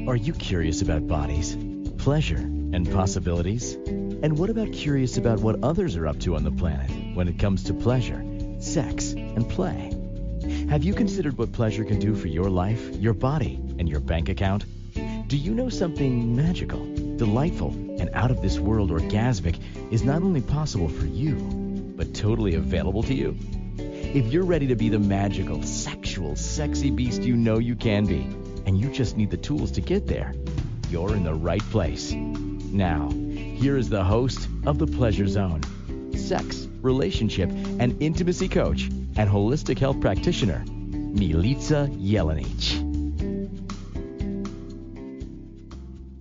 Are you curious about bodies, pleasure, and possibilities? And what about curious about what others are up to on the planet when it comes to pleasure, sex, and play? Have you considered what pleasure can do for your life, your body, and your bank account? Do you know something magical, delightful, and out of this world orgasmic is not only possible for you, but totally available to you? If you're ready to be the magical, sexual, sexy beast you know you can be, and you just need the tools to get there, you're in the right place. Now, here is the host of The Pleasure Zone, sex, relationship, and intimacy coach and holistic health practitioner, Milica Jelenic.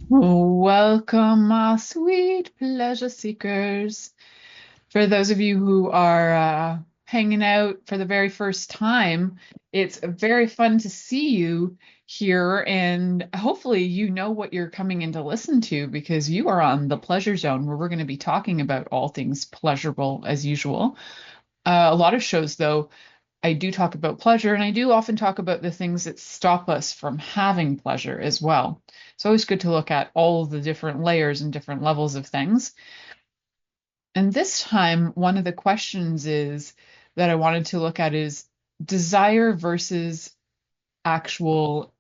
Welcome, my sweet pleasure seekers. For those of you who are hanging out for the very first time, it's very fun to see you here, and hopefully you know what you're coming in to listen to, because you are on the Pleasure Zone, where we're going to be talking about all things pleasurable as usual. A lot of shows, though, I do talk about pleasure, and I do often talk about the things that stop us from having pleasure as well. It's always good to look at all the different layers and different levels of things. And this time, one of the questions that I wanted to look at is desire versus actual,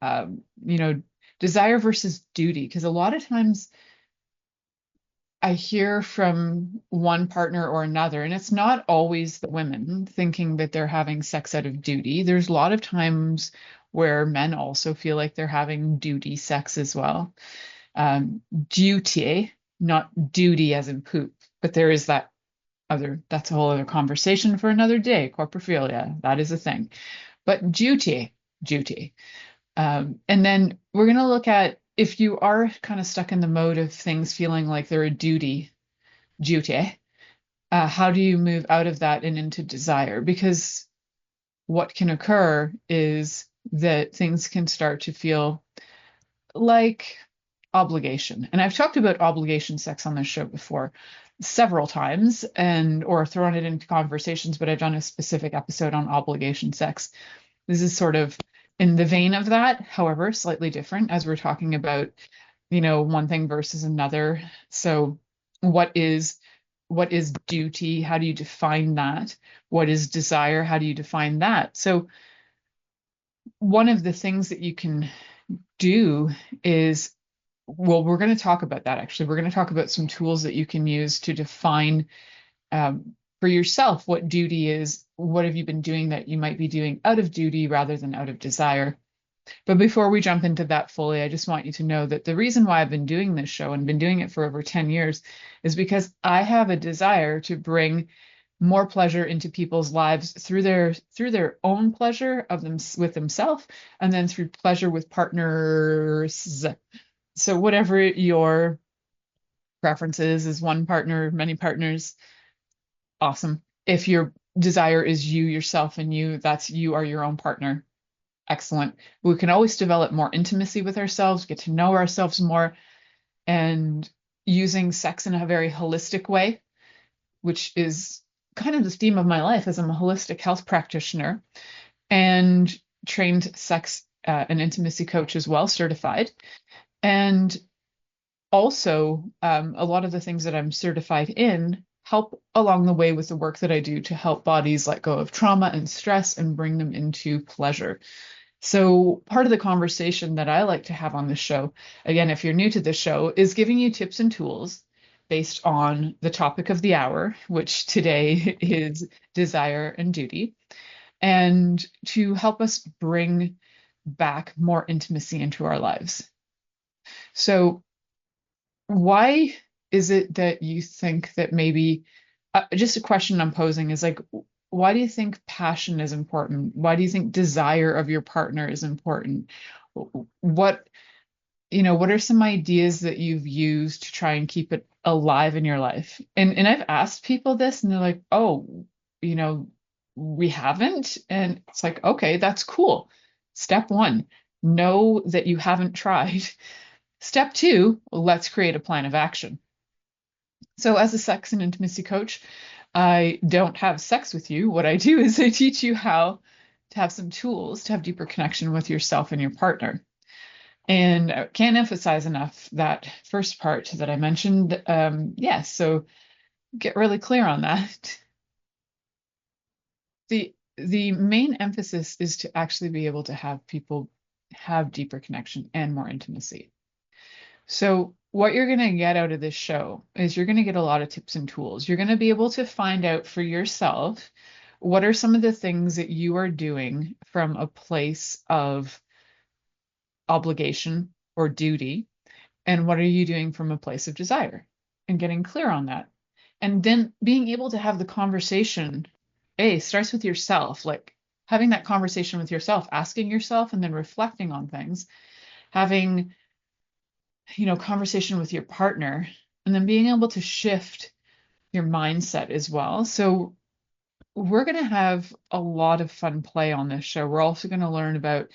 desire versus duty. Because a lot of times I hear from one partner or another, and it's not always the women thinking that they're having sex out of duty. There's a lot of times where men also feel like they're having duty sex as well. Duty, not duty as in poop, but there is that's a whole other conversation for another day. Corpophilia, that is a thing. But duty. And then we're going to look at, if you are kind of stuck in the mode of things feeling like they're a duty, how do you move out of that and into desire? Because what can occur is that things can start to feel like obligation. And I've talked about obligation sex on this show before several times, or thrown it into conversations, but I've done a specific episode on obligation sex. This is sort of in the vein of that, however, slightly different, as we're talking about, one thing versus another. So what is duty? How do you define that? What is desire? How do you define that? So one of the things that you can do is, well, we're going to talk about that actually. We're going to talk about some tools that you can use to define for yourself what duty is. What have you been doing that you might be doing out of duty rather than out of desire? But before we jump into that fully, I just want you to know that the reason why I've been doing this show and been doing it for over 10 years is because I have a desire to bring more pleasure into people's lives through their own pleasure of them with themselves, and then through pleasure with partners. So whatever your preferences is, one partner, many partners, awesome. If your desire is you, yourself, and you are your own partner, excellent. We can always develop more intimacy with ourselves, get to know ourselves more, and using sex in a very holistic way, which is kind of the theme of my life, as I'm a holistic health practitioner and trained sex and intimacy coach as well, certified. And also, a lot of the things that I'm certified in help along the way with the work that I do to help bodies let go of trauma and stress and bring them into pleasure. So part of the conversation that I like to have on this show, again, if you're new to this show, is giving you tips and tools based on the topic of the hour, which today is desire and duty, and to help us bring back more intimacy into our lives. So why is it that you think that maybe, just a question I'm posing is like, why do you think passion is important? Why do you think desire of your partner is important? What are some ideas that you've used to try and keep it alive in your life? And I've asked people this, and they're like, oh, we haven't. And it's like, okay, that's cool. Step one, know that you haven't tried. Step two, let's create a plan of action. So as a sex and intimacy coach, I don't have sex with you. What I do is I teach you how to have some tools to have deeper connection with yourself and your partner. And I can't emphasize enough that first part that I mentioned. Yes, so get really clear on that. The main emphasis is to actually be able to have people have deeper connection and more intimacy. So what you're going to get out of this show is you're going to get a lot of tips and tools. You're going to be able to find out for yourself what are some of the things that you are doing from a place of obligation or duty, and what are you doing from a place of desire, and getting clear on that. And then being able to have the conversation, starts with yourself, like having that conversation with yourself, asking yourself and then reflecting on things, having, conversation with your partner, and then being able to shift your mindset as well. So we're going to have a lot of fun play on this show. We're also going to learn about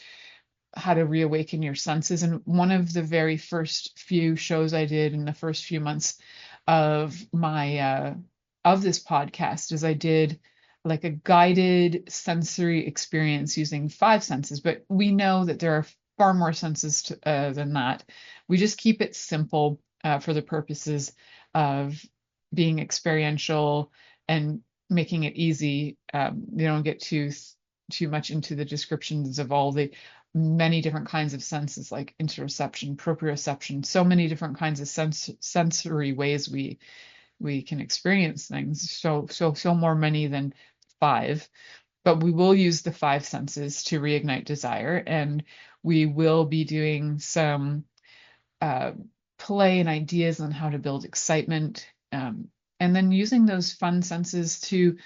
how to reawaken your senses. And one of the very first few shows I did in the first few months of my of this podcast is I did like a guided sensory experience using 5 senses, but we know that there are far more senses than that. We just keep it simple for the purposes of being experiential and making it easy. You don't get too much into the descriptions of all the many different kinds of senses, like interoception, proprioception, so many different kinds of sensory ways we can experience things. So more many than 5, but we will use the 5 senses to reignite desire, and we will be doing some uh, play and ideas on how to build excitement, and then using those fun senses to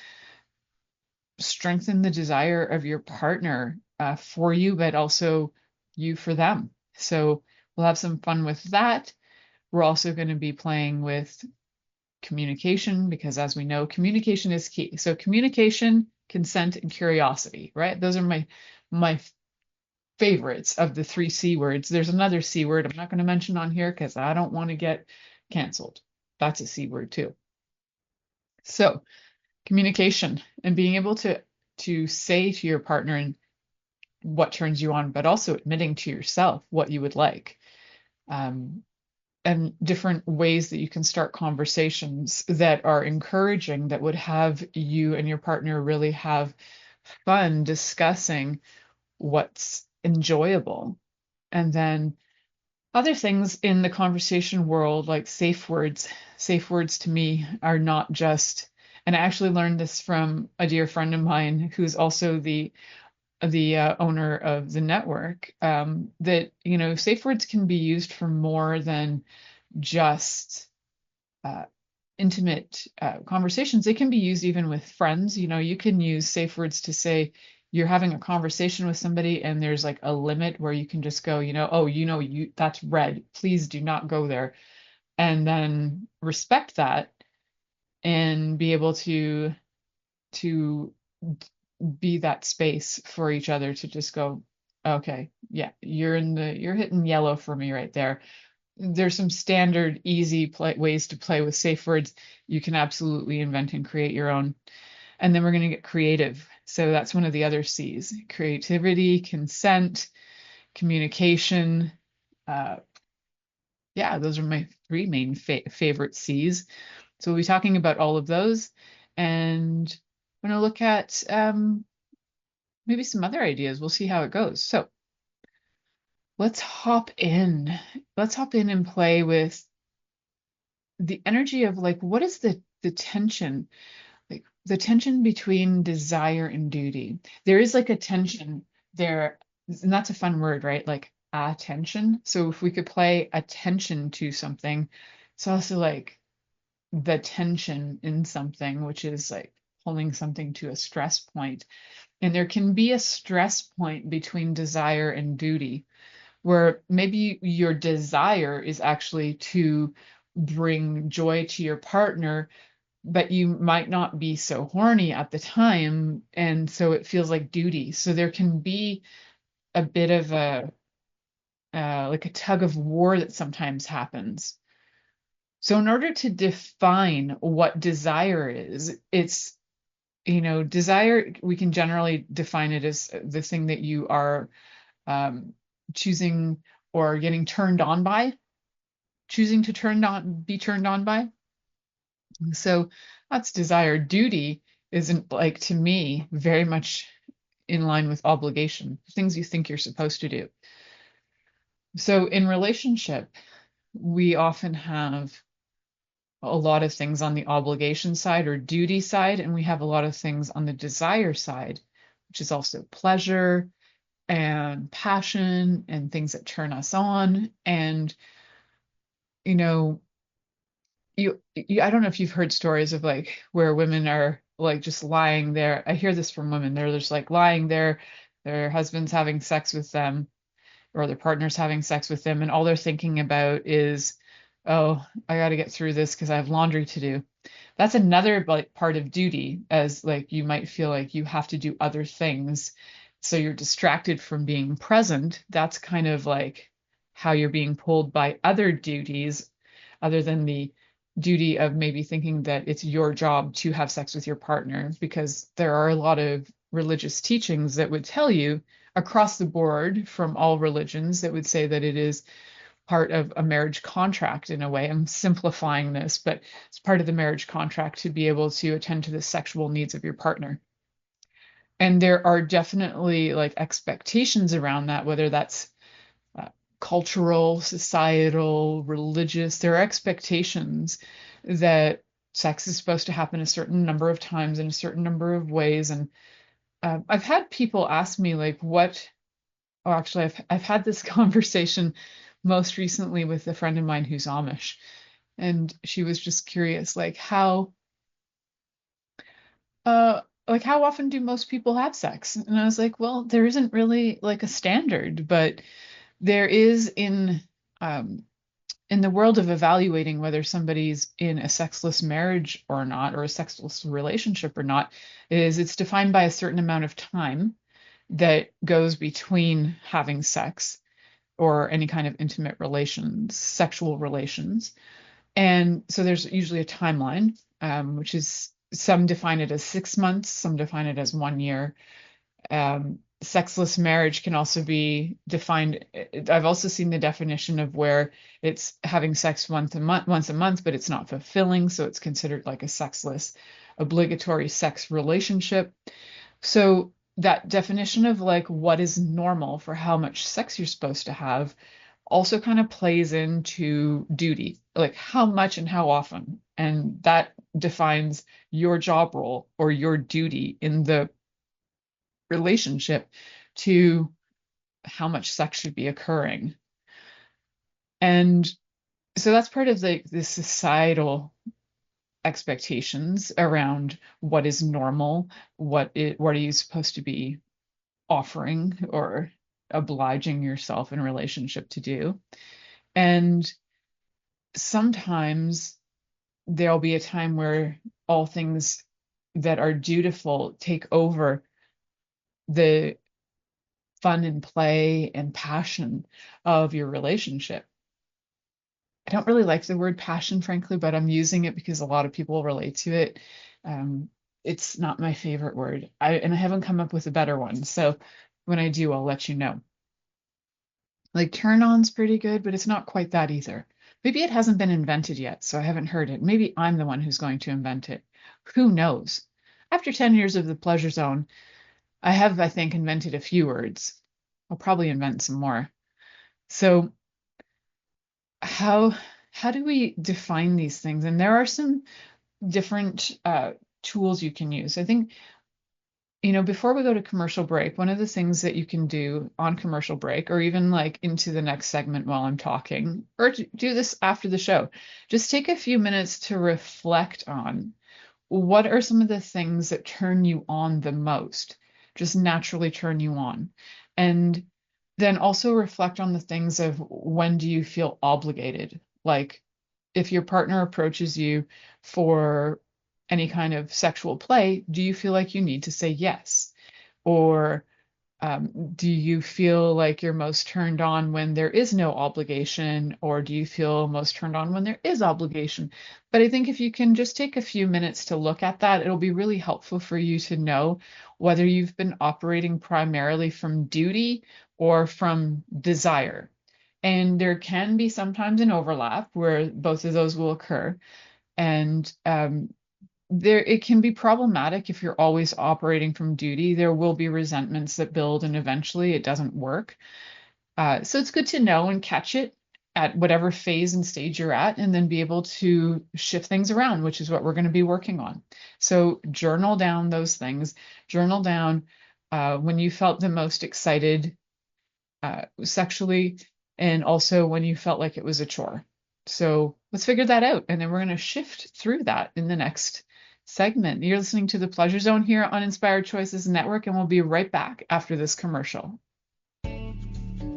strengthen the desire of your partner for you, but also you for them. So we'll have some fun with that. We're also going to be playing with communication, because as we know, communication is key. So communication, consent, and curiosity, right? Those are my favorites of the 3 C words. There's another C word I'm not going to mention on here because I don't want to get canceled. That's a C word too. So communication and being able to say to your partner and what turns you on, but also admitting to yourself what you would like. And different ways that you can start conversations that are encouraging, that would have you and your partner really have fun discussing what's enjoyable. And then other things in the conversation world, like safe words. Safe words to me are not just, and I actually learned this from a dear friend of mine who's also the owner of the network, that safe words can be used for more than just uh, intimate conversations. They can be used even with friends. You can use safe words to say you're having a conversation with somebody and there's like a limit where you can just go, oh, you that's red, please do not go there, and then respect that and be able to be that space for each other to just go, okay, yeah, you're hitting yellow for me right there. There's some standard easy ways to play with safe words. You can absolutely invent and create your own. And then we're going to get creative. So that's one of the other C's: creativity, consent, communication. uh, yeah, those are my 3 main favorite C's. So we'll be talking about all of those, and we're going to look at maybe some other ideas. We'll see how it goes. So let's hop in. Let's hop in and play with the energy of, like, what is the tension, like the tension between desire and duty. There is like a tension there, and that's a fun word, right? Like attention. So if we could play attention to something, it's also like the tension in something, which is like pulling something to a stress point. And there can be a stress point between desire and duty, where maybe your desire is actually to bring joy to your partner, but you might not be so horny at the time. And so it feels like duty. So there can be a bit of like a tug of war that sometimes happens. So in order to define what desire is, it's, desire, we can generally define it as the thing that you are um, choosing or getting turned on by, choosing to be turned on by. So that's desire. Duty isn't, like, to me, very much in line with obligation, things you think you're supposed to do. So in relationship, we often have a lot of things on the obligation side or duty side, and we have a lot of things on the desire side, which is also pleasure and passion and things that turn us on. And, you know, I don't know if you've heard stories of, like, where women are, like, just lying there. I hear this from women. They're just, like, lying there, their husband's having sex with them, or their partner's having sex with them, and all they're thinking about is, oh, I got to get through this because I have laundry to do. That's another, like, part of duty, as, like, you might feel like you have to do other things, so you're distracted from being present. That's kind of like how you're being pulled by other duties, other than the duty of maybe thinking that it's your job to have sex with your partner, because there are a lot of religious teachings that would tell you across the board from all religions that would say that it is part of a marriage contract. In a way, I'm simplifying this, but it's part of the marriage contract to be able to attend to the sexual needs of your partner. And there are definitely, like, expectations around that, whether that's uh, cultural, societal, religious. There are expectations that sex is supposed to happen a certain number of times in a certain number of ways. And I've had people ask me, like, what, oh, actually, I've had this conversation most recently with a friend of mine who's Amish, and she was just curious, uh, like, how often do most people have sex? And I was like, well, there isn't really, like, a standard, but there is um, in the world of evaluating whether somebody's in a sexless marriage or not, or a sexless relationship or not, is it's defined by a certain amount of time that goes between having sex or any kind of intimate relations, sexual relations. And so there's usually a timeline, which is, some define it as 6 months, some define it as 1 year. Sexless marriage can also be defined. I've also seen the definition of where it's having sex once a month, but it's not fulfilling, so it's considered like a sexless, obligatory sex relationship. So that definition of, like, what is normal for how much sex you're supposed to have also kind of plays into duty, like how much and how often. And that defines your job role or your duty in the relationship to how much sex should be occurring. And so that's part of the societal expectations around what is normal, what are you supposed to be offering or obliging yourself in relationship to do. And sometimes there'll be a time where all things that are dutiful take over the fun and play and passion of your relationship. I don't really like the word passion, frankly, but I'm using it because a lot of people relate to it. Um, it's not my favorite word, and I haven't come up with a better one. So when I do, I'll let you know. Like, turn on's pretty good, but it's not quite that either. Maybe it hasn't been invented yet, so I haven't heard it. Maybe I'm the one who's going to invent it. Who knows? After 10 years of the pleasure zone, I have, I think, invented a few words. I'll probably invent some more. So how how do we define these things? And there are some different tools you can use. I think, before we go to commercial break, one of the things that you can do on commercial break, or even, like, into the next segment while I'm talking, or do this after the show, just take a few minutes to reflect on what are some of the things that turn you on the most, just naturally turn you on. And then also reflect on the things of, when do you feel obligated? Like, if your partner approaches you for any kind of sexual play, do you feel like you need to say yes? Or do you feel like you're most turned on when there is no obligation, or do you feel most turned on when there is obligation? But I think if you can just take a few minutes to look at that, it'll be really helpful for you to know whether you've been operating primarily from duty or from desire. And there can be sometimes an overlap where both of those will occur. And it can be problematic if you're always operating from duty. There will be resentments that build, and eventually it doesn't work. So it's good to know and catch it at whatever phase and stage you're at, and then be able to shift things around, which is what we're going to be working on. So journal down those things. Journal down when you felt the most excited sexually, and also when you felt like it was a chore. So let's figure that out, and then we're going to shift through that in the next segment. You're listening to the Pleasure Zone here on Inspired Choices Network, and we'll be right back after this commercial.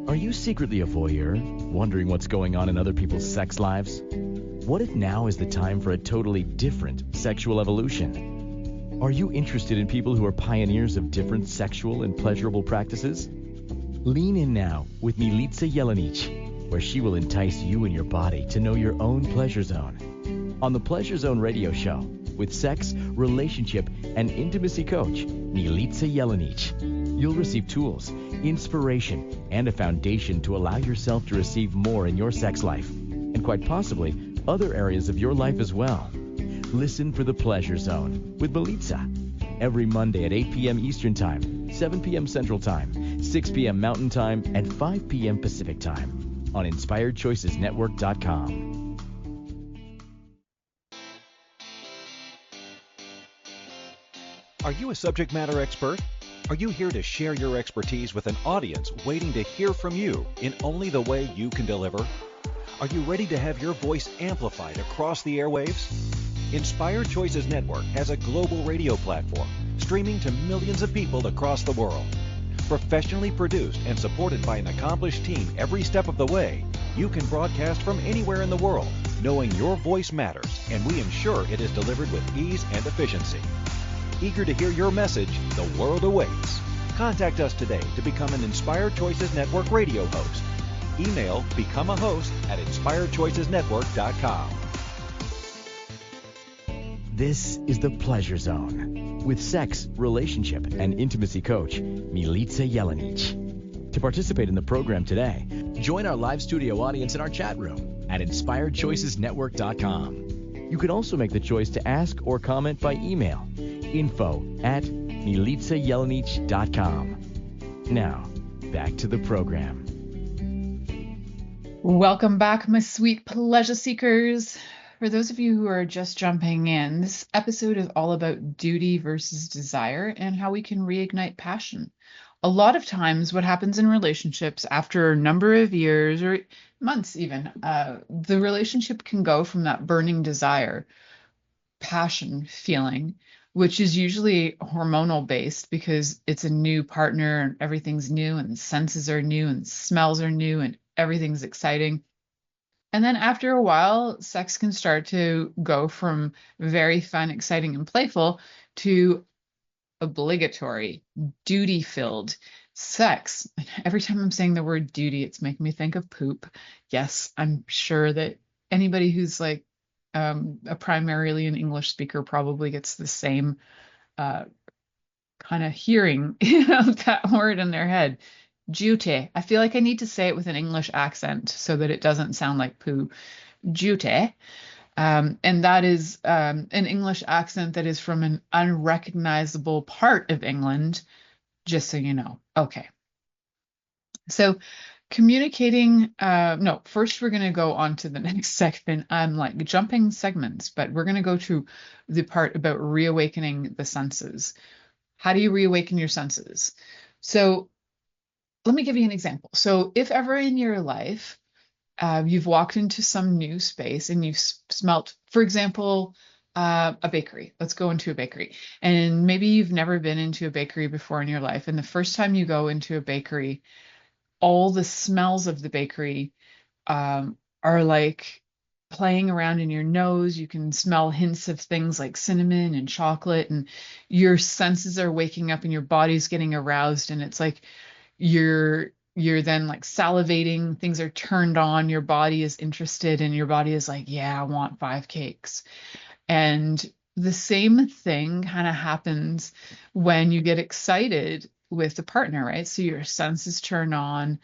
Are you secretly a voyeur, wondering what's going on in other people's sex lives? What if now is the time for a totally different sexual evolution? Are you interested in people who are pioneers of different sexual and pleasurable practices? Lean in now with Milica Jelenic, where she will entice you and your body to know your own pleasure zone. On the Pleasure Zone radio show, with sex, relationship, and intimacy coach, Milica Jelenic, you'll receive tools, inspiration, and a foundation to allow yourself to receive more in your sex life, and quite possibly other areas of your life as well. Listen for the Pleasure Zone with Milica every Monday at 8 p.m. Eastern Time, 7 p.m. Central Time, 6 p.m. Mountain Time, and 5 p.m. Pacific Time on InspiredChoicesNetwork.com. Are you a subject matter expert? Are you here to share your expertise with an audience waiting to hear from you in only the way you can deliver? Are you ready to have your voice amplified across the airwaves? Inspired Choices Network has a global radio platform streaming to millions of people across the world. Professionally produced and supported by an accomplished team every step of the way, you can broadcast from anywhere in the world, knowing your voice matters, and we ensure it is delivered with ease and efficiency. Eager to hear your message, the world awaits. Contact us today to become an Inspired Choices Network radio host. Email become a host at inspiredchoicesnetwork.com. This is the Pleasure Zone with sex, relationship, and intimacy coach, Milica Jelenic. To participate in the program today, join our live studio audience in our chat room at InspiredChoicesNetwork.com. You can also make the choice to ask or comment by email, info@MilicaJelenic.com. Now, back to the program. Welcome back, my sweet pleasure seekers. For those of you who are just jumping in, this episode is all about duty versus desire and how we can reignite passion. A lot of times what happens in relationships after a number of years or months even, the relationship can go from that burning desire, passion feeling, which is usually hormonal based because it's a new partner and everything's new and the senses are new and the smells are new and everything's exciting. And then after a while, sex can start to go from very fun, exciting, and playful to obligatory, duty-filled sex. Every time I'm saying the word duty, it's making me think of poop. Yes, I'm sure that anybody who's like a primarily an English speaker probably gets the same kind of hearing, that word in their head. Duty. I feel like I need to say it with an English accent so that it doesn't sound like poo. Duty. And that is an English accent that is from an unrecognizable part of England, just so you know. Okay. So communicating, no, first we're going to go on to the next segment. I'm like jumping segments, but we're going to go to the part about reawakening the senses. How do you reawaken your senses? So let me give you an example. So if ever in your life, you've walked into some new space and you've smelt, for example, a bakery. Let's go into a bakery. And maybe you've never been into a bakery before in your life. And the first time you go into a bakery, all the smells of the bakery are like playing around in your nose. You can smell hints of things like cinnamon and chocolate, and your senses are waking up and your body's getting aroused. And it's like you're then like salivating, things are turned on, your body is interested, and your body is like, yeah, I want 5 cakes. And the same thing kind of happens when you get excited with the partner, right? So your senses turn on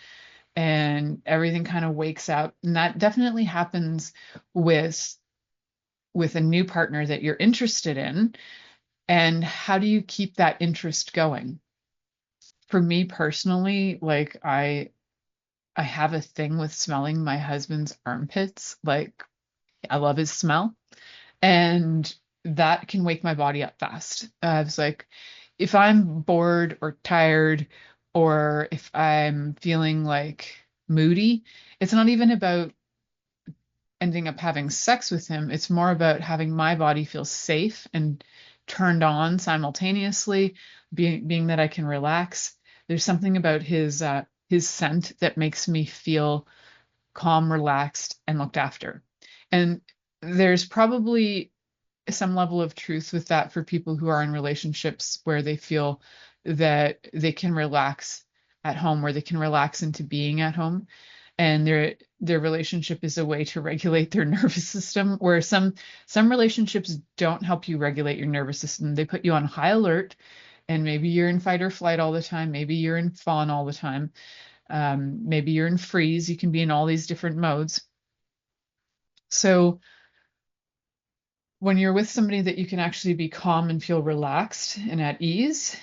and everything kind of wakes up. And that definitely happens with a new partner that you're interested in. And how do you keep that interest going? For me personally, like I have a thing with smelling my husband's armpits. Like I love his smell, and that can wake my body up fast. It's like if I'm bored or tired, or if I'm feeling like moody, it's not even about ending up having sex with him. It's more about having my body feel safe and turned on simultaneously, being that I can relax. There's something about his scent that makes me feel calm, relaxed, and looked after. And there's probably some level of truth with that for people who are in relationships where they feel that they can relax at home, where they can relax into being at home, and their relationship is a way to regulate their nervous system, where some relationships don't help you regulate your nervous system. They put you on high alert, and maybe you're in fight or flight all the time, maybe you're in fawn all the time, maybe you're in freeze. You can be in all these different modes. So when you're with somebody that you can actually be calm and feel relaxed and at ease,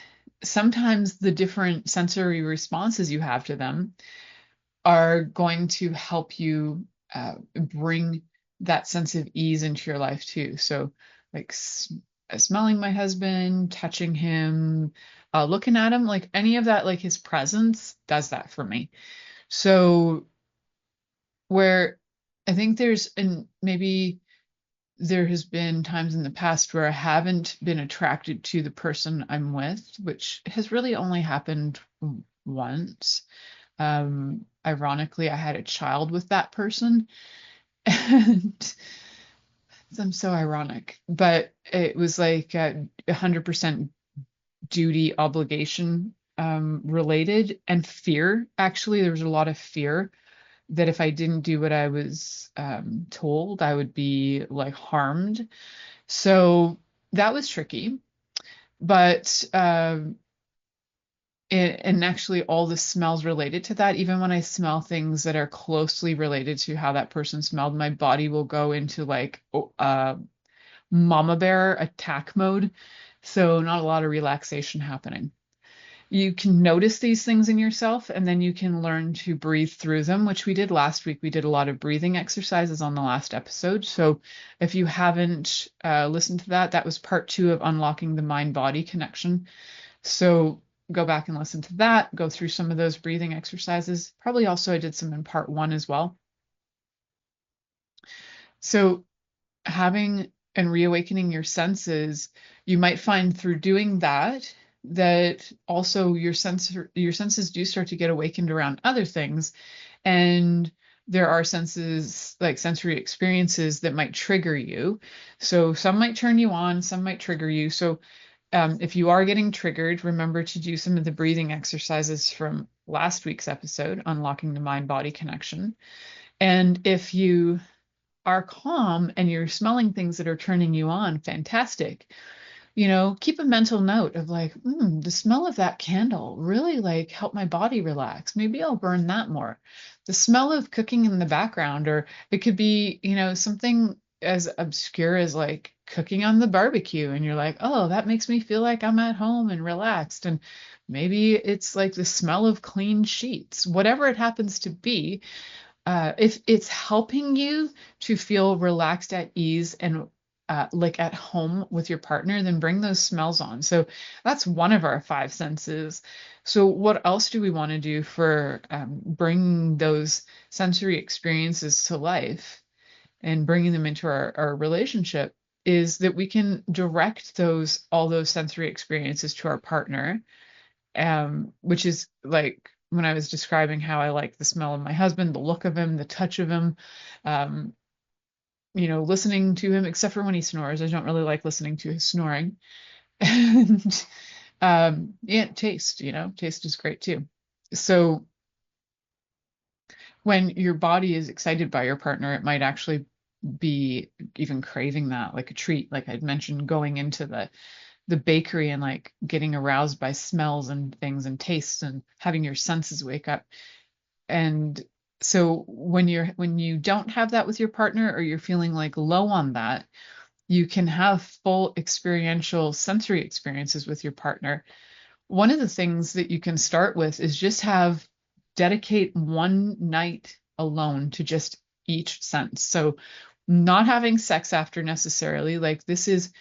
sometimes the different sensory responses you have to them are going to help you bring that sense of ease into your life too. So, like smelling my husband, touching him, looking at him, like any of that, like his presence does that for me. So, where I think and maybe there has been times in the past where I haven't been attracted to the person I'm with, which has really only happened once. Ironically, I had a child with that person, and I'm so ironic, but it was like 100% duty obligation related, and fear. Actually, there was a lot of fear that if I didn't do what I was told, I would be like harmed. So that was tricky. But and actually all the smells related to that, even when I smell things that are closely related to how that person smelled, my body will go into like mama bear attack mode. So not a lot of relaxation happening. You can notice these things in yourself, and then you can learn to breathe through them, which we did last week. We did a lot of breathing exercises on the last episode. So if you haven't listened to that, that was part 2 of unlocking the mind-body connection. So go back and listen to that, go through some of those breathing exercises. Probably also I did some in part 1 as well. So having and reawakening your senses, you might find through doing that also your senses do start to get awakened around other things, and there are senses, like sensory experiences, that might trigger you. So some might turn you on, some might trigger you. So if you are getting triggered, remember to do some of the breathing exercises from last week's episode, unlocking the mind-body connection. And if you are calm and you're smelling things that are turning you on, fantastic. Keep a mental note of like, the smell of that candle really like helped my body relax. Maybe I'll burn that more. The smell of cooking in the background, or it could be, something as obscure as like cooking on the barbecue, and you're like, oh, that makes me feel like I'm at home and relaxed. And maybe it's like the smell of clean sheets, whatever it happens to be. If it's helping you to feel relaxed, at ease, and like at home with your partner, then bring those smells on. So that's one of our 5 senses. So what else do we want to do for bringing those sensory experiences to life and bringing them into our relationship, is that we can direct all those sensory experiences to our partner, which is like when I was describing how I like the smell of my husband, the look of him, the touch of him, listening to him, except for when he snores. I don't really like listening to his snoring. And taste, taste is great too. So when your body is excited by your partner, it might actually be even craving that, like a treat, like I'd mentioned, going into the bakery and like getting aroused by smells and things and tastes and having your senses wake up. And so when you don't have that with your partner, or you're feeling like low on that, you can have full experiential sensory experiences with your partner. One of the things that you can start with is just dedicate one night alone to just each sense. So not having sex after necessarily, like this is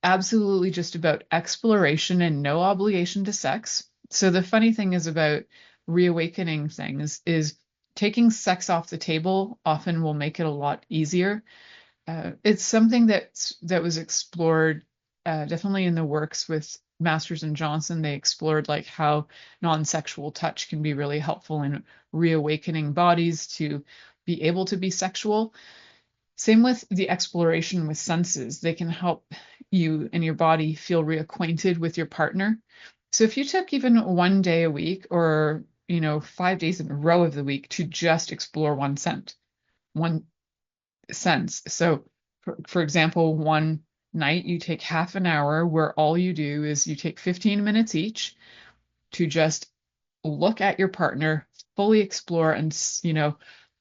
absolutely just about exploration and no obligation to sex. So the funny thing is about reawakening things is taking sex off the table often will make it a lot easier. It's something that was explored definitely in the works with Masters and Johnson. They explored like how non-sexual touch can be really helpful in reawakening bodies to be able to be sexual. Same with the exploration with senses. They can help you and your body feel reacquainted with your partner. So if you took even one day a week, or 5 days in a row of the week, to just explore one sense. So for example, one night you take half an hour where all you do is you take 15 minutes each to just look at your partner, fully explore, and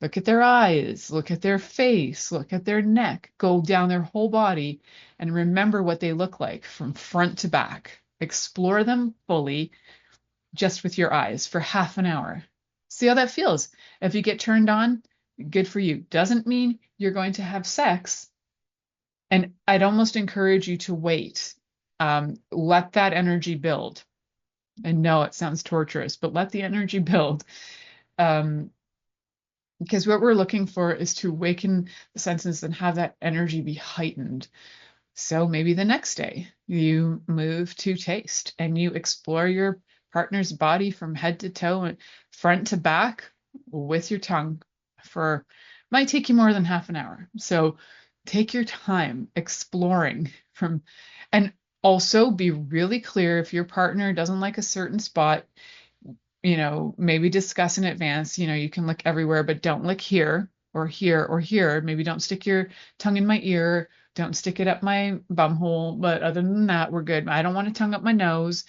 look at their eyes, look at their face, look at their neck, go down their whole body and remember what they look like from front to back. Explore them fully just with your eyes for half an hour. See how that feels. If you get turned on, good for you. Doesn't mean you're going to have sex. And I'd almost encourage you to wait. Let that energy build. And no, it sounds torturous, but let the energy build. Because what we're looking for is to awaken the senses and have that energy be heightened. So maybe the next day you move to taste and you explore your partner's body from head to toe and front to back with your tongue might take you more than half an hour. So take your time exploring and also be really clear if your partner doesn't like a certain spot, maybe discuss in advance, you can lick everywhere, but don't lick here or here or here. Maybe don't stick your tongue in my ear. Don't stick it up my bum hole. But other than that, we're good. I don't want a tongue up my nose.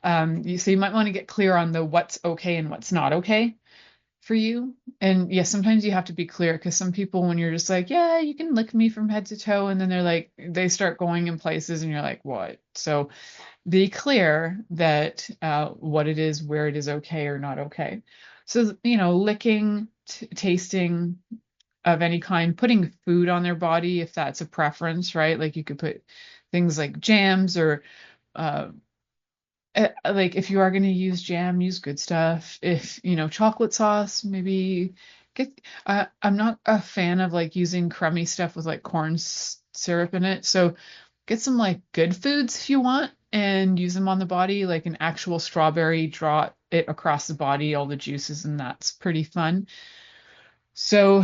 So you might want to get clear on what's okay and what's not okay for you. And yes, sometimes you have to be clear, because some people, when you're just like, yeah, you can lick me from head to toe, and then they start going in places and you're like, what? So be clear that what it is, where it is okay or not okay. So, licking, tasting of any kind, putting food on their body if that's a preference, right? Like you could put things like jams, or like if you are going to use jam, use good stuff. If chocolate sauce, maybe get. I'm not a fan of like using crummy stuff with like corn syrup in it. So get some like good foods if you want, and use them on the body, like an actual strawberry. Draw it across the body, all the juices, and that's pretty fun. So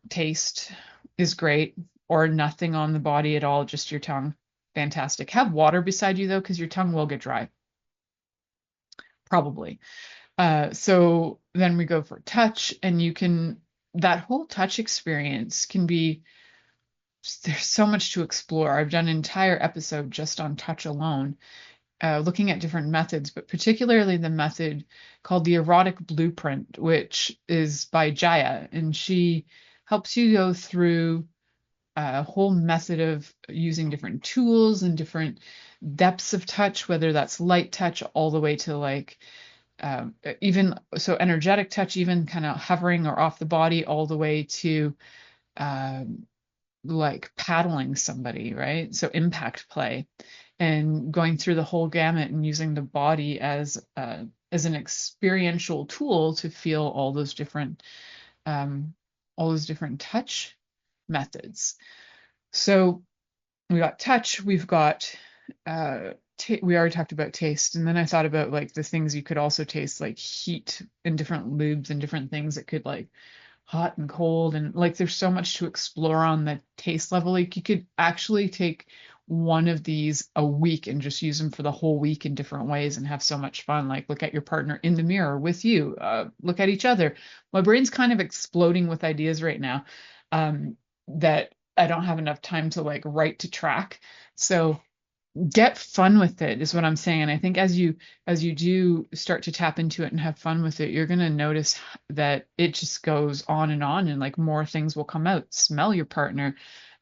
taste is great, or nothing on the body at all, just your tongue. Fantastic. Have water beside you though, because your tongue will get dry. Probably. So then we go for touch, and that whole touch experience can be, there's so much to explore. I've done an entire episode just on touch alone, looking at different methods, but particularly the method called the Erotic Blueprint, which is by Jaya, and she helps you go through a whole method of using different tools and different depths of touch, whether that's light touch all the way to like even so energetic touch, even kind of hovering or off the body, all the way to like paddling somebody, right? So impact play, and going through the whole gamut and using the body as an experiential tool to feel all those different touch methods. So we got touch, we've got we already talked about taste, and then I thought about like the things you could also taste, like heat and different lubes and different things that could like hot and cold, and like there's so much to explore on the taste level. Like you could actually take one of these a week and just use them for the whole week in different ways and have so much fun. Like look at your partner in the mirror with you, look at each other. My brain's kind of exploding with ideas right now that I don't have enough time to like write to track. So get fun with it is what I'm saying. And I think as you do start to tap into it and have fun with it, you're going to notice that it just goes on, and like more things will come out. Smell your partner,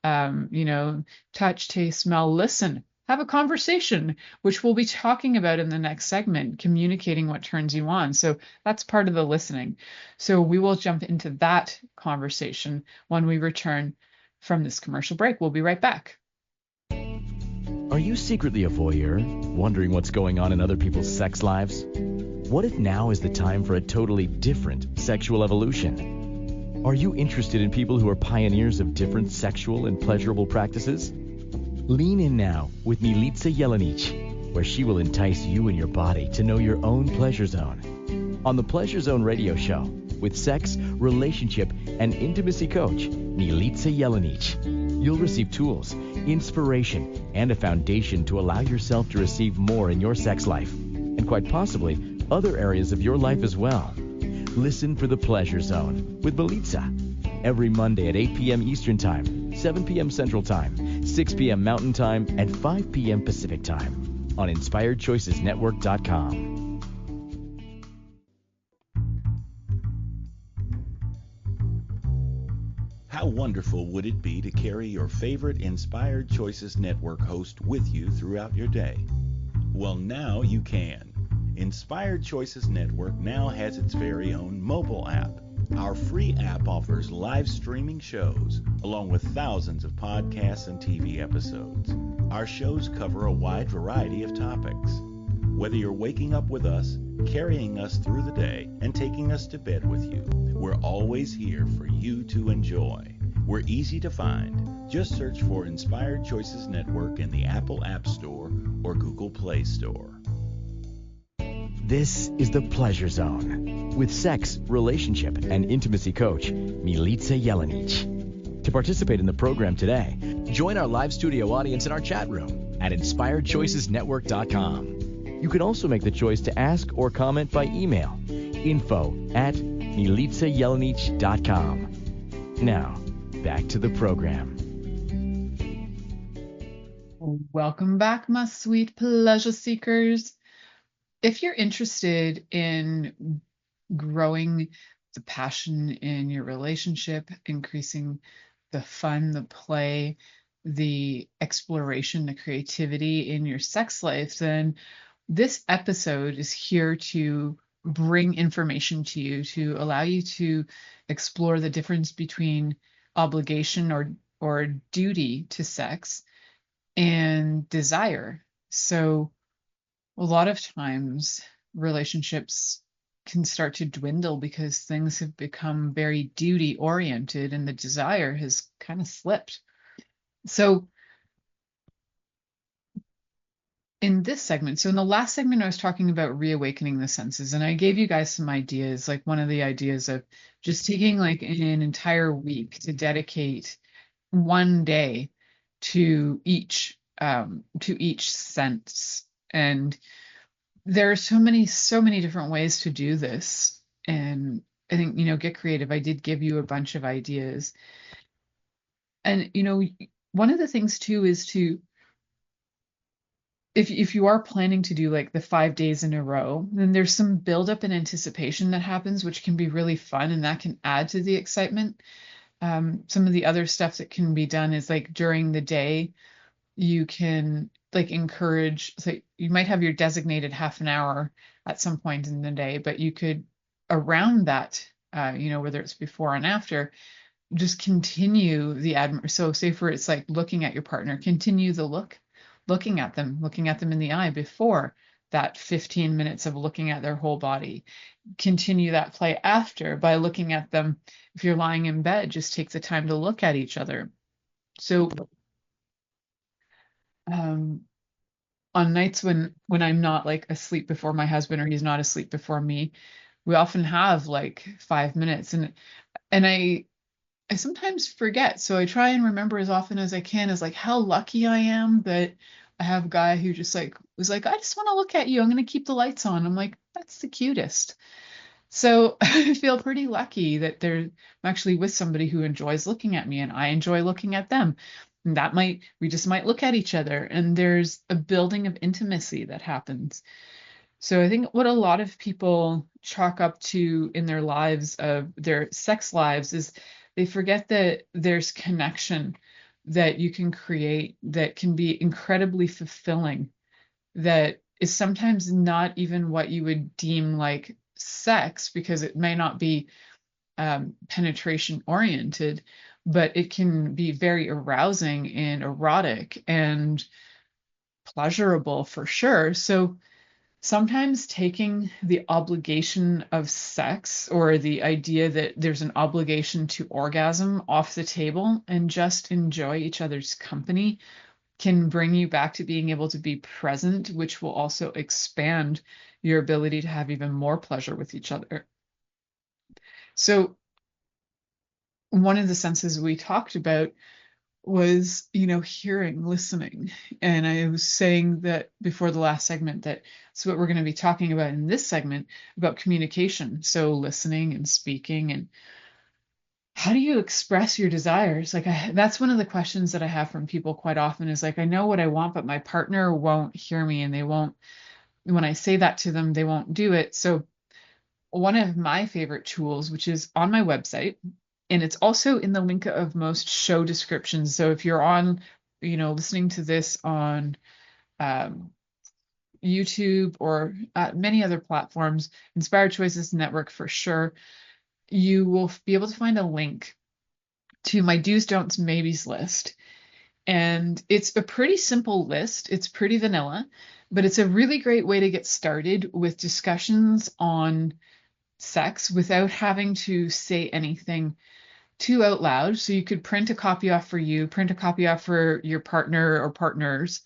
you know, touch, taste, smell, listen, have a conversation, which we'll be talking about in the next segment, communicating what turns you on. So that's part of the listening. So we will jump into that conversation when we return from this commercial break. We'll be right back. Are you secretly a voyeur, wondering what's going on in other people's sex lives? What if now is the time for a totally different sexual evolution? Are you interested in people who are pioneers of different sexual and pleasurable practices? Lean in now with Milica Jelenic, where she will entice you and your body to know your own pleasure zone. On the Pleasure Zone radio show, with sex, relationship, and intimacy coach, Milica Jelenic, you'll receive tools, inspiration, and a foundation to allow yourself to receive more in your sex life, and quite possibly other areas of your life as well. Listen for the Pleasure Zone with Milica every Monday at 8 p.m. Eastern Time, 7 p.m. Central Time, 6 p.m. Mountain Time, and 5 p.m. Pacific Time on InspiredChoicesNetwork.com. How wonderful would it be to carry your favorite Inspired Choices Network host with you throughout your day? Well, now you can. Inspired Choices Network now has its very own mobile app. Our free app offers live streaming shows, along with thousands of podcasts and TV episodes. Our shows cover a wide variety of topics. Whether you're waking up with us, carrying us through the day, and taking us to bed with you, we're always here for you to enjoy. We're easy to find. Just search for Inspired Choices Network in the Apple App Store or Google Play Store. This is the Pleasure Zone with sex, relationship, and intimacy coach, Milica Jelenic. To participate in the program today, join our live studio audience in our chat room at InspiredChoicesNetwork.com. You can also make the choice to ask or comment by email, info@MilicaJelenic.com. Now, back to the program. Welcome back, my sweet pleasure seekers. If you're interested in growing the passion in your relationship, increasing the fun, the play, the exploration, the creativity in your sex life, then this episode is here to bring information to you to allow you to explore the difference between obligation or duty to sex and desire. So a lot of times relationships can start to dwindle because things have become very duty oriented and the desire has kind of slipped. So in this segment, so in the last segment, I was talking about reawakening the senses, and I gave you guys some ideas, like one of the ideas of just taking like an entire week to dedicate one day to each sense. And there are so many different ways to do this. And I think, get creative. I did give you a bunch of ideas. And, one of the things too is to, if you are planning to do like the 5 days in a row, then there's some buildup and anticipation that happens, which can be really fun, and that can add to the excitement. Some of the other stuff that can be done is like during the day, you can like encourage, so you might have your designated half an hour at some point in the day, but you could around that, whether it's before and after, just continue the so say for it's like looking at your partner, continue the looking at them in the eye before that 15 minutes of looking at their whole body. Continue that play after by looking at them. If you're lying in bed, just take the time to look at each other. So on nights when I'm not like asleep before my husband or he's not asleep before me, we often have like 5 minutes, and I sometimes forget. So I try and remember as often as I can, is like how lucky I am that I have a guy who just like was like, I just want to look at you. I'm going to keep the lights on. I'm like, that's the cutest. So I feel pretty lucky that I'm actually with somebody who enjoys looking at me and I enjoy looking at them. And we just might look at each other, and there's a building of intimacy that happens. So I think what a lot of people chalk up to in their lives, of their sex lives, is they forget that there's connection that you can create that can be incredibly fulfilling, that is sometimes not even what you would deem like sex, because it may not be penetration oriented, but it can be very arousing and erotic and pleasurable for sure. So sometimes taking the obligation of sex, or the idea that there's an obligation to orgasm, off the table and just enjoy each other's company can bring you back to being able to be present, which will also expand your ability to have even more pleasure with each other. So one of the senses we talked about was, hearing, listening. And I was saying that before the last segment, that it's what we're going to be talking about in this segment, about communication. So listening and speaking, and how do you express your desires? Like, that's one of the questions that I have from people quite often, is like, I know what I want, but my partner won't hear me, and when I say that to them, they won't do it. So one of my favorite tools, which is on my website, and it's also in the link of most show descriptions. So if you're on, listening to this on YouTube or many other platforms, Inspired Choices Network for sure, you will be able to find a link to my do's, don'ts, maybes list. And it's a pretty simple list. It's pretty vanilla, but it's a really great way to get started with discussions on sex without having to say anything too out loud. So you could print a copy off for you, print a copy off for your partner or partners,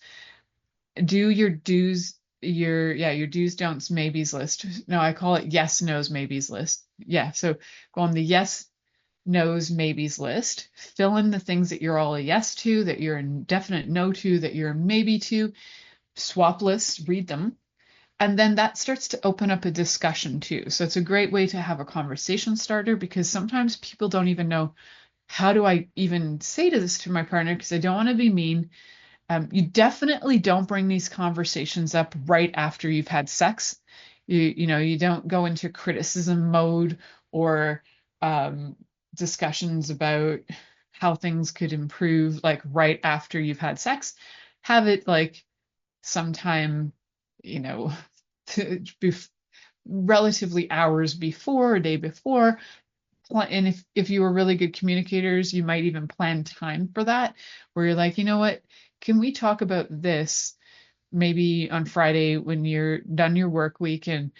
do your do's, your do's, don'ts, maybes list. No, I call it yes, no's, maybes list. Yeah. So go on the yes, no's, maybes list, fill in the things that you're all a yes to, that you're a definite no to, that you're a maybe to, swap lists, read them. And then that starts to open up a discussion too. So it's a great way to have a conversation starter, because sometimes people don't even know, how do I even say this to my partner, because I don't want to be mean. You definitely don't bring these conversations up right after you've had sex. You don't go into criticism mode, or discussions about how things could improve like right after you've had sex. Have it like sometime, you know, relatively hours before, a day before. And if you were really good communicators, you might even plan time for that, where you're like, you know what, can we talk about this maybe on Friday when you're done your work week and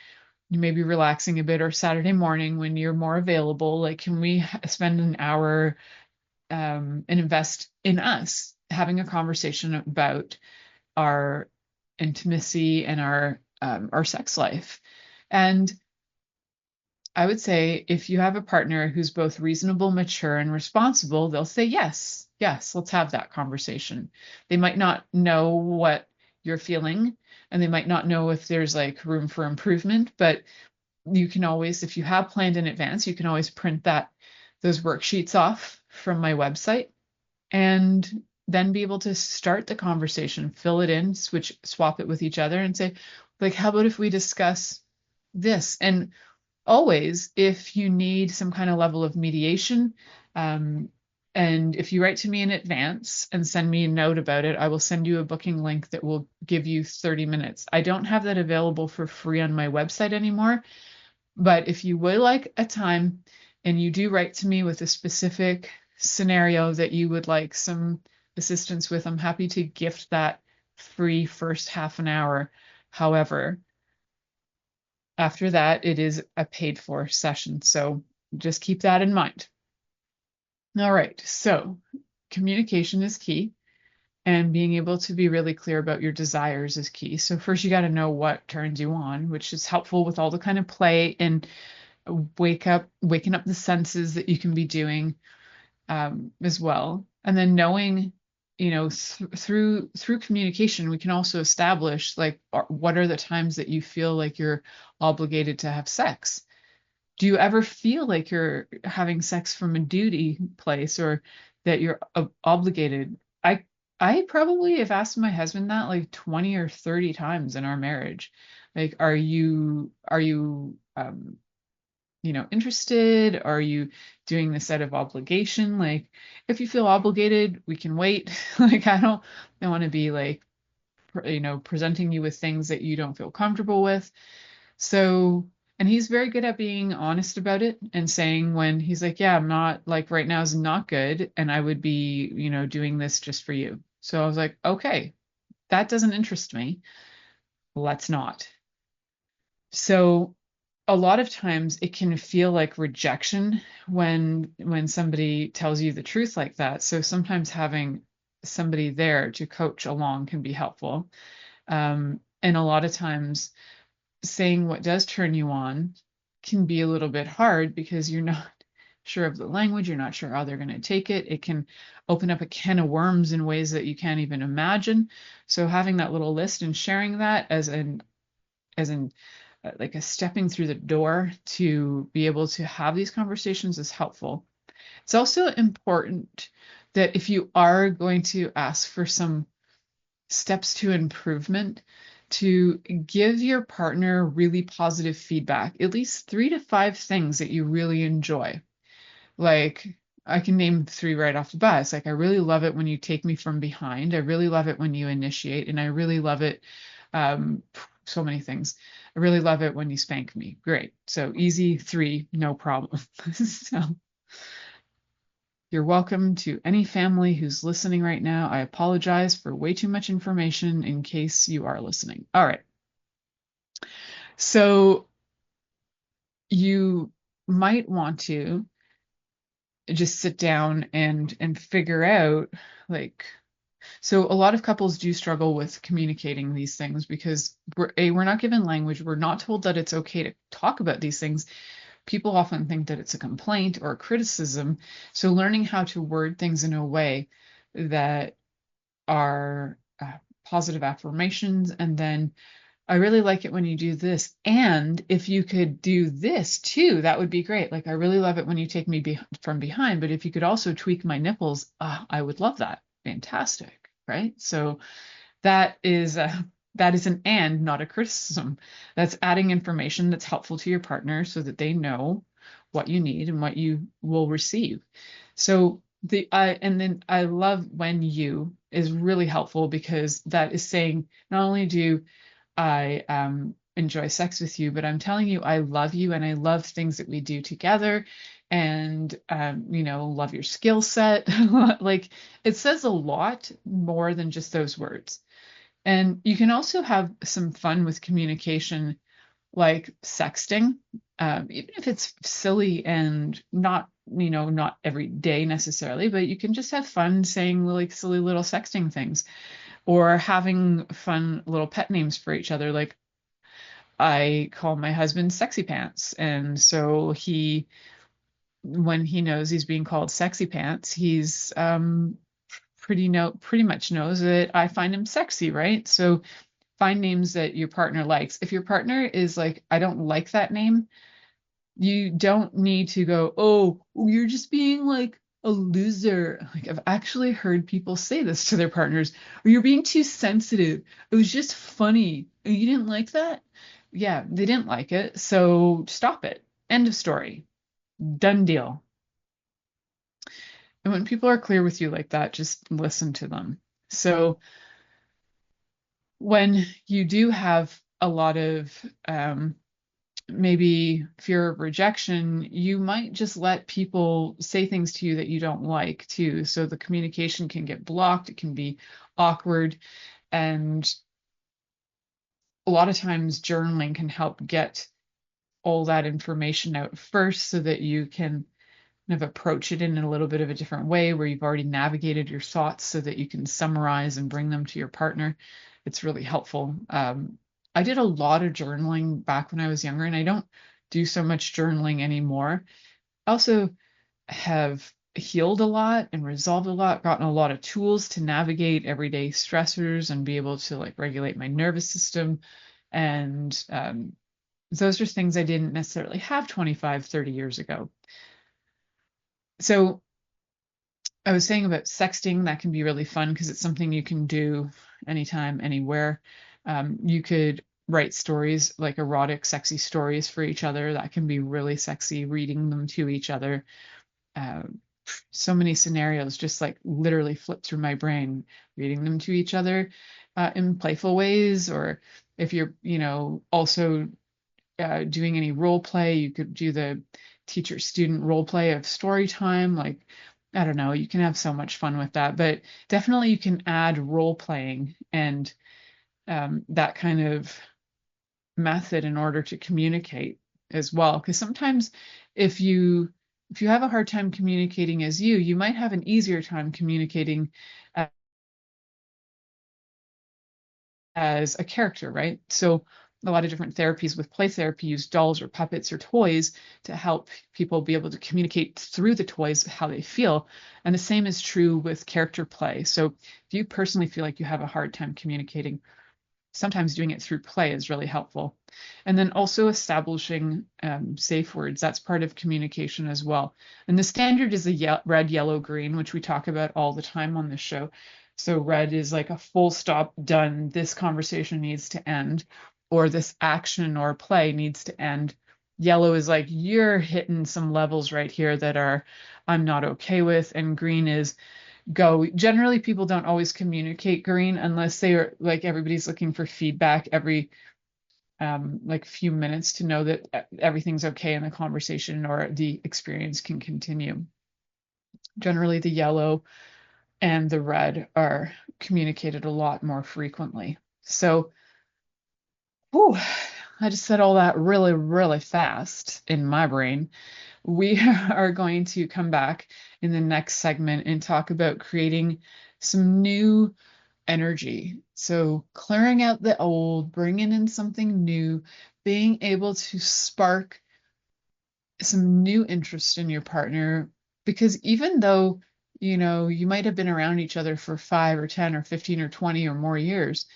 you may be relaxing a bit, or Saturday morning when you're more available? Like, can we spend an hour and invest in us having a conversation about our intimacy and our sex life? And I would say, if you have a partner who's both reasonable, mature, and responsible, they'll say, yes, let's have that conversation. They might not know what you're feeling, and they might not know if there's like room for improvement, but you can always, if you have planned in advance, you can always print those worksheets off from my website, and then be able to start the conversation, fill it in, swap it with each other, and say, like, how about if we discuss this? And always, if you need some kind of level of mediation, and if you write to me in advance and send me a note about it, I will send you a booking link that will give you 30 minutes. I don't have that available for free on my website anymore, but if you would like a time and you do write to me with a specific scenario that you would like some assistance with, I'm happy to gift that free first half an hour. However, after that, it is a paid for session. So just keep that in mind. All right. So communication is key, and being able to be really clear about your desires is key. So first you got to know what turns you on, which is helpful with all the kind of play and waking up the senses that you can be doing as well. And then knowing, through communication, we can also establish like what are the times that you feel like you're obligated to have sex. Do you ever feel like you're having sex from a duty place, or that you're obligated? I I probably have asked my husband that like 20 or 30 times in our marriage. Like, are you interested? Are you doing this out of obligation? Like, if you feel obligated, we can wait. Like, I want to be like, presenting you with things that you don't feel comfortable with. So, and he's very good at being honest about it and saying when he's like, yeah, I'm not like right now is not good. And I would be, doing this just for you. So I was like, okay, that doesn't interest me. Let's not. So a lot of times it can feel like rejection when somebody tells you the truth like that. So sometimes having somebody there to coach along can be helpful. And a lot of times saying what does turn you on can be a little bit hard because you're not sure of the language, you're not sure how they're going to take it. It can open up a can of worms in ways that you can't even imagine. So having that little list and sharing that as in like a stepping through the door to be able to have these conversations is helpful. It's also important that if you are going to ask for some steps to improvement, to give your partner really positive feedback, at least 3 to 5 things that you really enjoy. Like, I can name 3 right off the bat. It's like, I really love it when you take me from behind. I really love it when you initiate. And I really love it. Um, so many things. I really love it when you spank me. Great. So easy 3, no problem. So you're welcome to any family who's listening right now. I apologize for way too much information in case you are listening. All right. So you might want to just sit down and figure out, like, so a lot of couples do struggle with communicating these things because we're not given language. We're not told that it's okay to talk about these things. People often think that it's a complaint or a criticism. So learning how to word things in a way that are positive affirmations, and then I really like it when you do this. And if you could do this too, that would be great. Like, I really love it when you take me from behind, but if you could also tweak my nipples, I would love that. Fantastic. Right. So that is an and, not a criticism. That's adding information that's helpful to your partner so that they know what you need and what you will receive. So and then I love when you is really helpful because that is saying not only do I enjoy sex with you, but I'm telling you I love you and I love things that we do together, and love your skill set. Like, it says a lot more than just those words. And you can also have some fun with communication, like sexting, even if it's silly and not every day necessarily, but you can just have fun saying like silly little sexting things, or having fun little pet names for each other. Like, I call my husband Sexy Pants, and so when he knows he's being called Sexy Pants, he's pretty much knows that I find him sexy, right? So find names that your partner likes. If your partner is like, I don't like that name, you don't need to go, oh, you're just being like a loser. Like, I've actually heard people say this to their partners, or you're being too sensitive. It was just funny. Oh, you didn't like that? Yeah, they didn't like it. So stop it. End of story. Done deal. And when people are clear with you like that, just listen to them. So when you do have a lot of maybe fear of rejection, you might just let people say things to you that you don't like too. So the communication can get blocked, it can be awkward. And a lot of times journaling can help get all that information out first so that you can kind of approach it in a little bit of a different way where you've already navigated your thoughts so that you can summarize and bring them to your partner. It's really helpful. I did a lot of journaling back when I was younger, and I don't do so much journaling anymore. I also have healed a lot and resolved a lot, gotten a lot of tools to navigate everyday stressors and be able to like regulate my nervous system. And those are things I didn't necessarily have 25, 30 years ago. So I was saying about sexting, that can be really fun because it's something you can do anytime, anywhere. You could write stories, like erotic, sexy stories for each other. That can be really sexy, reading them to each other. Uh, so many scenarios just like literally flip through my brain, reading them to each other in playful ways. Or if you're, also doing any role play, you could do the teacher student role play of story time. Like, I don't know, you can have so much fun with that, but definitely you can add role playing and that kind of method in order to communicate as well. Because sometimes if you have a hard time communicating as you might have an easier time communicating as a character, right? So a lot of different therapies with play therapy use dolls or puppets or toys to help people be able to communicate through the toys how they feel. And the same is true with character play. So if you personally feel like you have a hard time communicating, sometimes doing it through play is really helpful. And then also establishing safe words. That's part of communication as well. And the standard is a red, yellow, green, which we talk about all the time on this show. So red is like a full stop, done. This conversation needs to end, or this action or play needs to end. Yellow is like, you're hitting some levels right here that are I'm not okay with. And green is go. Generally, people don't always communicate green unless they are like everybody's looking for feedback every like few minutes to know that everything's okay in the conversation or the experience can continue. Generally, the yellow and the red are communicated a lot more frequently. So, whew, I just said all that really, really fast in my brain. We are going to come back in the next segment and talk about creating some new energy. So clearing out the old, bringing in something new, being able to spark some new interest in your partner. Because even though, you might have been around each other for 5 or 10 or 15 or 20 or more years,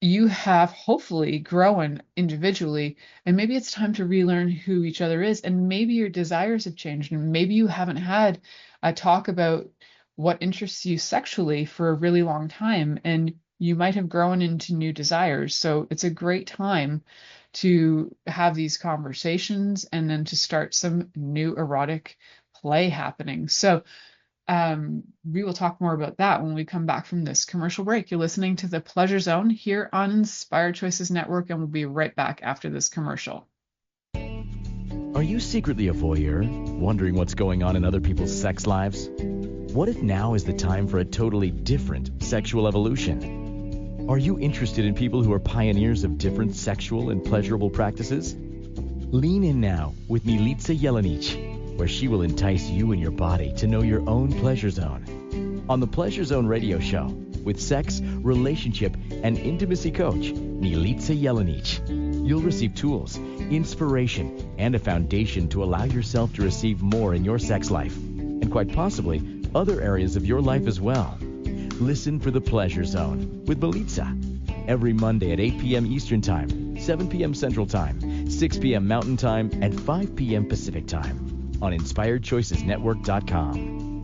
you have hopefully grown individually, and maybe it's time to relearn who each other is, and maybe your desires have changed, and maybe you haven't had a talk about what interests you sexually for a really long time, and you might have grown into new desires. So it's a great time to have these conversations and then to start some new erotic play happening. So we will talk more about that when we come back from this commercial break. You're listening to the Pleasure Zone here on Inspired Choices Network, and we'll be right back after this commercial. Are you secretly a voyeur, wondering what's going on in other people's sex lives? What if now is the time for a totally different sexual evolution? Are you interested in people who are pioneers of different sexual and pleasurable practices? Lean in now with Milica Jelenic, where she will entice you and your body to know your own pleasure zone. On the Pleasure Zone radio show, with sex, relationship, and intimacy coach, Milica Jelenic, you'll receive tools, inspiration, and a foundation to allow yourself to receive more in your sex life, and quite possibly other areas of your life as well. Listen for the Pleasure Zone with Milica every Monday at 8 p.m. Eastern Time, 7 p.m. Central Time, 6 p.m. Mountain Time, and 5 p.m. Pacific Time on InspiredChoicesNetwork.com.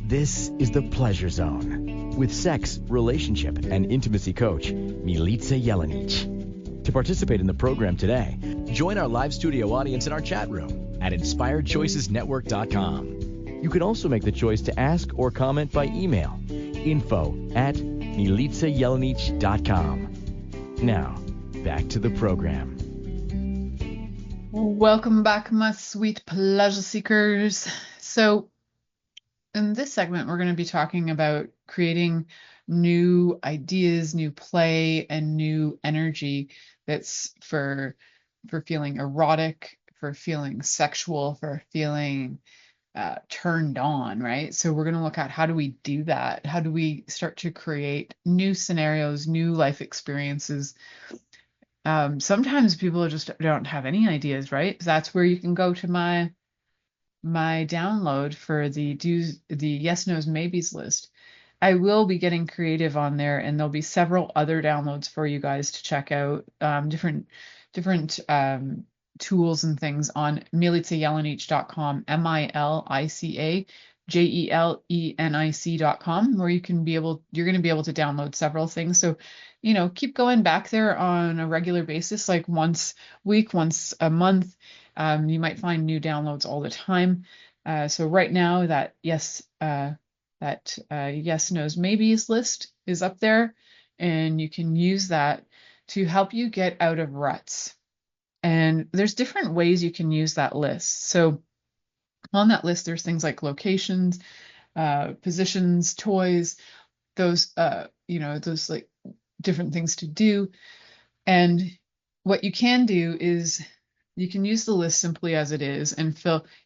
This is the Pleasure Zone with sex, relationship, and intimacy coach, Milica Jelenic. To participate in the program today, join our live studio audience in our chat room at InspiredChoicesNetwork.com. You can also make the choice to ask or comment by email, info@milicajelenic.com. Now, back to the program. Welcome back, my sweet pleasure seekers. So in this segment, we're going to be talking about creating new ideas, new play, and new energy that's for feeling erotic, for feeling sexual, for feeling turned on, right? So we're going to look at how do we do that? How do we start to create new scenarios, new life experiences? Sometimes people just don't have any ideas, right? That's where you can go to my download for the yes, no's, maybes list. I will be getting creative on there, and there'll be several other downloads for you guys to check out, different tools and things on milicajelenic.com, MILICAJELENIC.com, where you're going to be able to download several things. So, keep going back there on a regular basis, like once a week, once a month. You might find new downloads all the time. So right now that yes, no's, maybes list is up there, and you can use that to help you get out of ruts. And there's different ways you can use that list. So on that list, there's things like locations, positions, toys, those like different things to do. And what you can do is you can use the list simply as it is and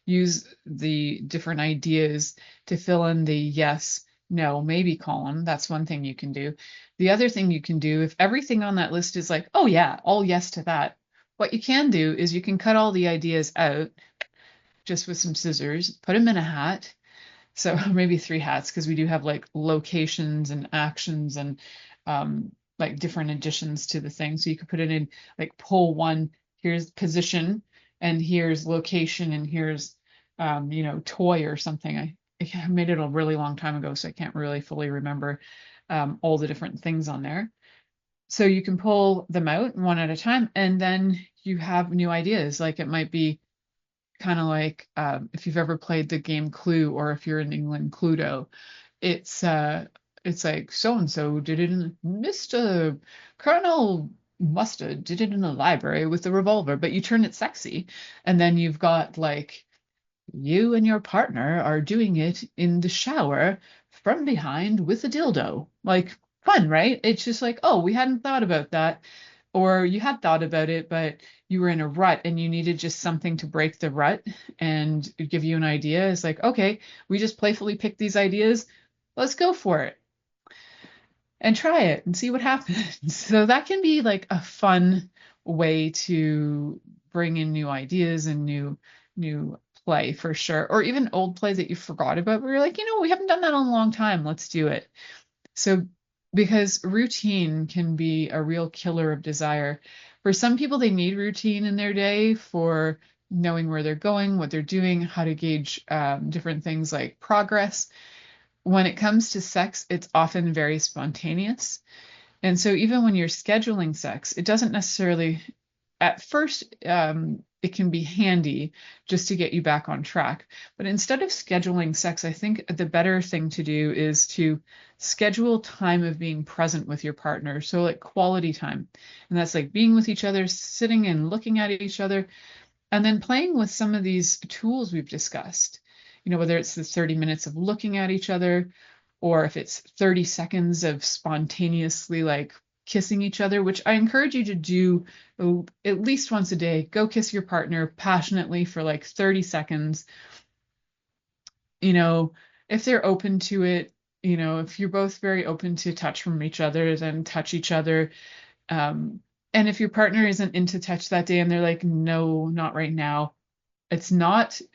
use the different ideas to fill in the yes, no, maybe column. That's one thing you can do. The other thing you can do, if everything on that list is like, oh yeah, all yes to that, what you can do is you can cut all the ideas out just with some scissors, put them in a hat. So maybe 3 hats, because we do have like locations and actions and like different additions to the thing. So you could put it in like pull one, here's position, and here's location, and here's toy or something. I made it a really long time ago, so I can't really fully remember all the different things on there. So you can pull them out one at a time, and then you have new ideas. Like it might be kind of like if you've ever played the game Clue, or if you're in England, Cluedo. It's like so-and-so did it in Mr. Colonel Mustard did it in the library with a revolver, but you turn it sexy. And then you've got like you and your partner are doing it in the shower from behind with a dildo. Like fun, right? It's just like, oh, we hadn't thought about that. Or you had thought about it, but you were in a rut and you needed just something to break the rut and give you an idea. It's like, okay, we just playfully picked these ideas. Let's go for it and try it and see what happens. So that can be like a fun way to bring in new ideas and new play for sure. Or even old play that you forgot about, where you're like, we haven't done that in a long time. Let's do it. So because routine can be a real killer of desire. For some people, they need routine in their day for knowing where they're going, what they're doing, how to gauge different things like progress. When it comes to sex, it's often very spontaneous. And so even when you're scheduling sex, it doesn't necessarily, at first, it can be handy just to get you back on track. But instead of scheduling sex, I think the better thing to do is to schedule time of being present with your partner. So like quality time. And that's like being with each other, sitting and looking at each other, and then playing with some of these tools we've discussed. Whether it's the 30 minutes of looking at each other, or if it's 30 seconds of spontaneously like kissing each other, which I encourage you to do at least once a day. Go kiss your partner passionately for like 30 seconds. If they're open to it, if you're both very open to touch from each other, then touch each other. And if your partner isn't into touch that day and they're like, no, not right now,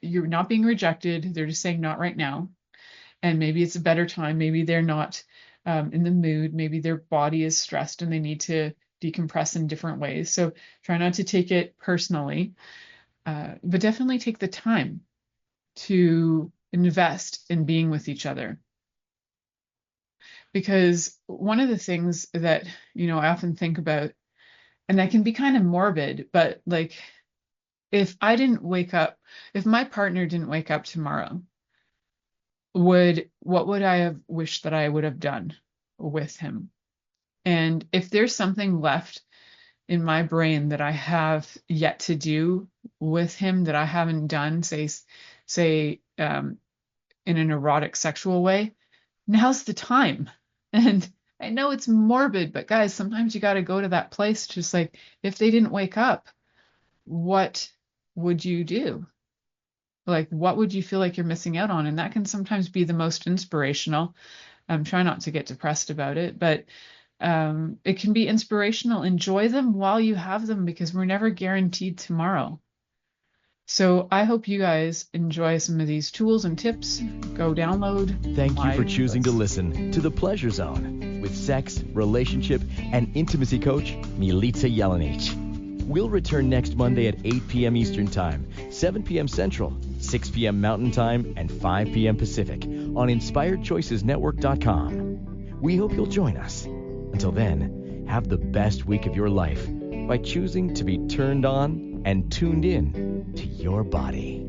you're not being rejected. They're just saying not right now. And maybe it's a better time. Maybe they're not in the mood. Maybe their body is stressed and they need to decompress in different ways. So try not to take it personally, but definitely take the time to invest in being with each other. Because one of the things that, I often think about, and that can be kind of morbid, but like, if my partner didn't wake up tomorrow, what would I have wished that I would have done with him? And if there's something left in my brain that I have yet to do with him that I haven't done, say in an erotic sexual way, now's the time. And I know it's morbid, but guys, sometimes you got to go to that place. Just like, if they didn't wake up, what would you do? Like, what would you feel like you're missing out on? And that can sometimes be the most inspirational. Try not to get depressed about it, but it can be inspirational. Enjoy them while you have them, because we're never guaranteed tomorrow. So I hope you guys enjoy some of these tools and tips. Go download. Thank you for choosing to listen to The Pleasure Zone with sex, relationship, and intimacy coach, Milica Jelenic. We'll return next Monday at 8 p.m. Eastern Time, 7 p.m. Central, 6 p.m. Mountain Time, and 5 p.m. Pacific on InspiredChoicesNetwork.com. We hope you'll join us. Until then, have the best week of your life by choosing to be turned on and tuned in to your body.